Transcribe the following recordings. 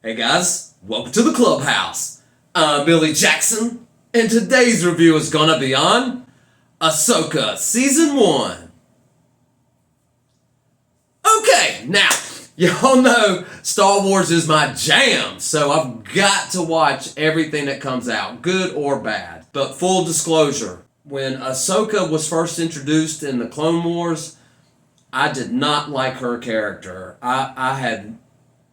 Hey guys, welcome to the clubhouse. I'm Billy Jackson, and today's review is gonna be on Ahsoka Season 1. Okay, now, y'all know Star Wars is my jam, so I've got to watch everything that comes out, good or bad. But full disclosure, when Ahsoka was first introduced in the Clone Wars, I did not like her character. I had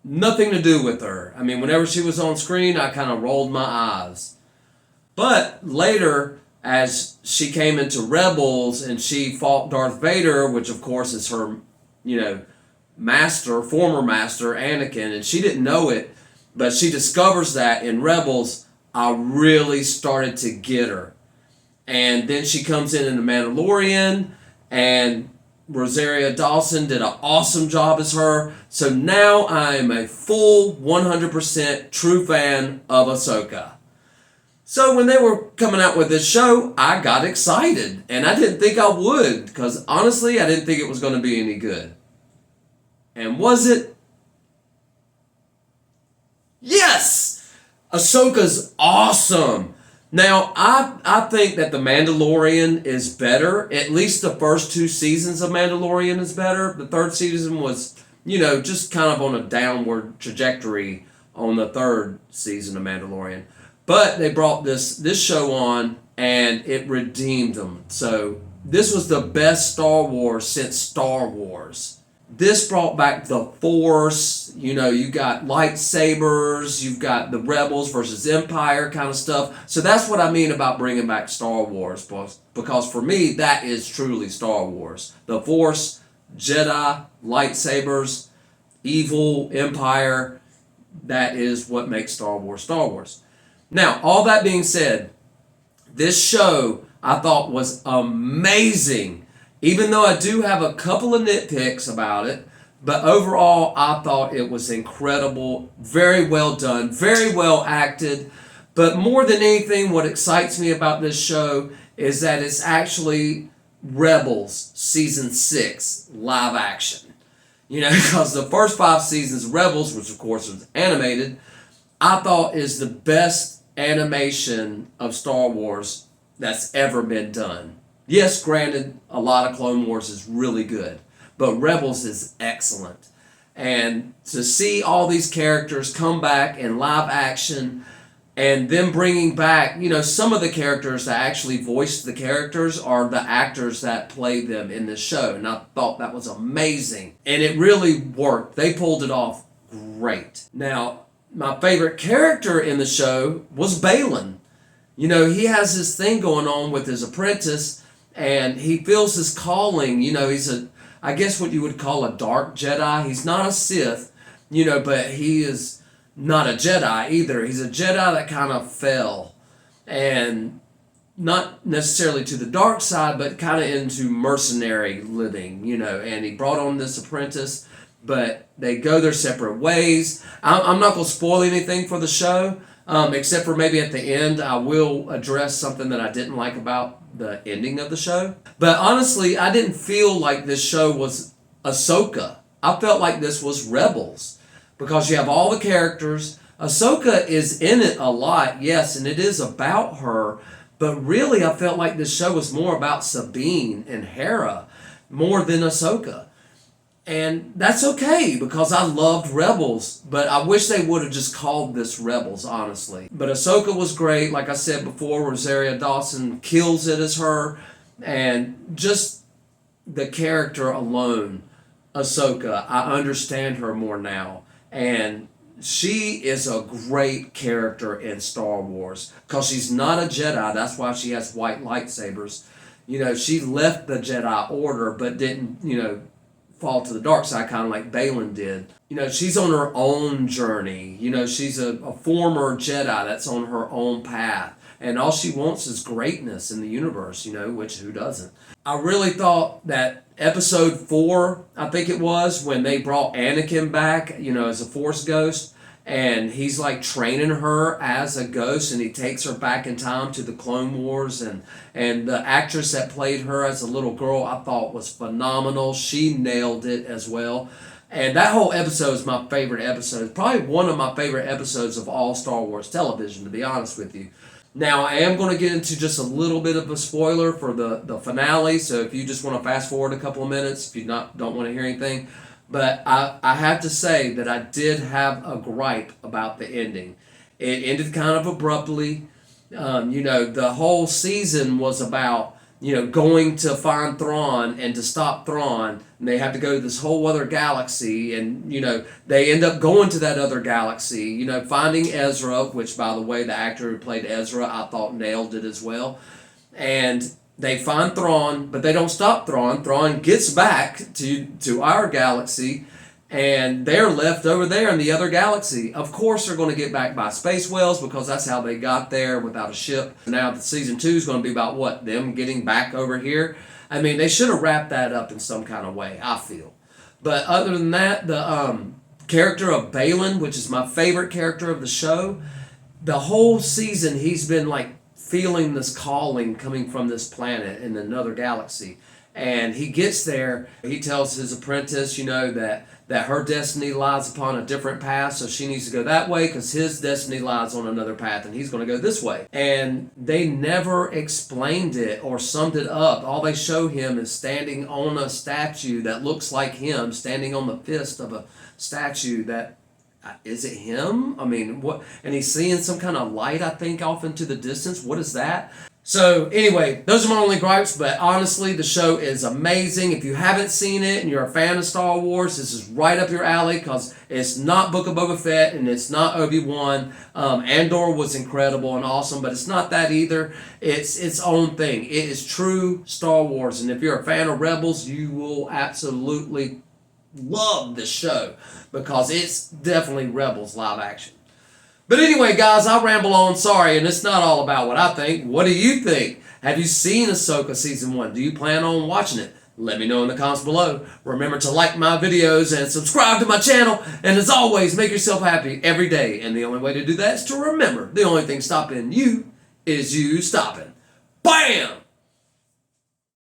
nothing to do with her. I mean, whenever she was on screen, I kind of rolled my eyes. But later, as she came into Rebels and she fought Darth Vader, which of course is her, former master, Anakin, and she didn't know it, but she discovers that in Rebels, I really started to get her. And then she comes in The Mandalorian, and Rosario Dawson did an awesome job as her. So now I am a full 100% true fan of Ahsoka. So when they were coming out with this show, I got excited. And I didn't think I would, because honestly, I didn't think it was going to be any good. And was it? Yes! Ahsoka's awesome. Now, I think that The Mandalorian is better. At least the first 2 seasons of Mandalorian is better. The 3rd season was, just kind of on a downward trajectory on the 3rd season of Mandalorian. But they brought this show on, and it redeemed them. So this was the best Star Wars since Star Wars. This brought back the Force. You got lightsabers, you've got the Rebels versus Empire kind of stuff. So that's what I mean about bringing back Star Wars, because for me, that is truly Star Wars. The Force, Jedi, lightsabers, evil, Empire, that is what makes Star Wars Star Wars. Now, all that being said, this show I thought was amazing. Even though I do have a couple of nitpicks about it, but overall I thought it was incredible, very well done, very well acted. But more than anything, what excites me about this show is that it's actually Rebels Season 6 live action. Because the first 5 seasons of Rebels, which of course was animated, I thought is the best animation of Star Wars that's ever been done. Yes, granted, a lot of Clone Wars is really good, but Rebels is excellent. And to see all these characters come back in live action, and them bringing back, some of the characters that actually voiced the characters are the actors that played them in this show. And I thought that was amazing. And it really worked. They pulled it off great. Now, my favorite character in the show was Balin. He has this thing going on with his apprentice, and he feels his calling. He's I guess what you would call a dark Jedi. He's not a Sith, but he is not a Jedi either. He's a Jedi that kind of fell, and not necessarily to the dark side, but kind of into mercenary living, and he brought on this apprentice, but they go their separate ways. I'm not going to spoil anything for the show, except for maybe at the end I will address something that I didn't like about the ending of the show. But honestly, I didn't feel like this show was Ahsoka. I felt like this was Rebels, because you have all the characters. Ahsoka is in it a lot, yes, and it is about her, but really I felt like this show was more about Sabine and Hera more than Ahsoka. And that's okay, because I loved Rebels, but I wish they would have just called this Rebels, honestly. But Ahsoka was great. Like I said before, Rosario Dawson kills it as her. And just the character alone, Ahsoka, I understand her more now. And she is a great character in Star Wars, because she's not a Jedi. That's why she has white lightsabers. She left the Jedi Order, but didn't, fall to the dark side, kind of like Balin did. She's on her own journey. She's a former Jedi that's on her own path. And all she wants is greatness in the universe, which who doesn't? I really thought that episode 4, I think it was, when they brought Anakin back, as a Force ghost, and he's like training her as a ghost, and he takes her back in time to the Clone Wars, and the actress that played her as a little girl I thought was phenomenal. She nailed it as well. And that whole episode is my favorite episode. It's probably one of my favorite episodes of all Star Wars television, to be honest with you. Now, I am going to get into just a little bit of a spoiler for the finale, so if you just want to fast forward a couple of minutes, if you don't want to hear anything. But I have to say that I did have a gripe about the ending. It ended kind of abruptly. The whole season was about, going to find Thrawn and to stop Thrawn. And they have to go to this whole other galaxy. And, they end up going to that other galaxy, finding Ezra, which, by the way, the actor who played Ezra, I thought nailed it as well. And they find Thrawn, but they don't stop Thrawn. Thrawn gets back to our galaxy, and they're left over there in the other galaxy. Of course, they're going to get back by space whales because that's how they got there without a ship. Now, season 2 is going to be about what? Them getting back over here? I mean, they should have wrapped that up in some kind of way, I feel. But other than that, the character of Balin, which is my favorite character of the show, the whole season he's been like feeling this calling coming from this planet in another galaxy. And he gets there, he tells his apprentice, that her destiny lies upon a different path, so she needs to go that way because his destiny lies on another path and he's going to go this way. And they never explained it or summed it up. All they show him is standing on a statue that looks like him, standing on the fist of a statue that, is it him? I mean, what? And he's seeing some kind of light, I think, off into the distance. What is that? So anyway, those are my only gripes, but honestly, the show is amazing. If you haven't seen it and you're a fan of Star Wars, this is right up your alley because it's not Book of Boba Fett and it's not Obi-Wan. Andor was incredible and awesome, but it's not that either. It's its own thing. It is true Star Wars, and if you're a fan of Rebels, you will absolutely love this show because it's definitely Rebels live action. But anyway, guys, I ramble on, sorry, and it's not all about what I think. What do you think? Have you seen Ahsoka Season 1? Do you plan on watching it? Let me know in the comments below. Remember to like my videos and subscribe to my channel. And as always, make yourself happy every day. And the only way to do that is to remember the only thing stopping you is you stopping. Bam!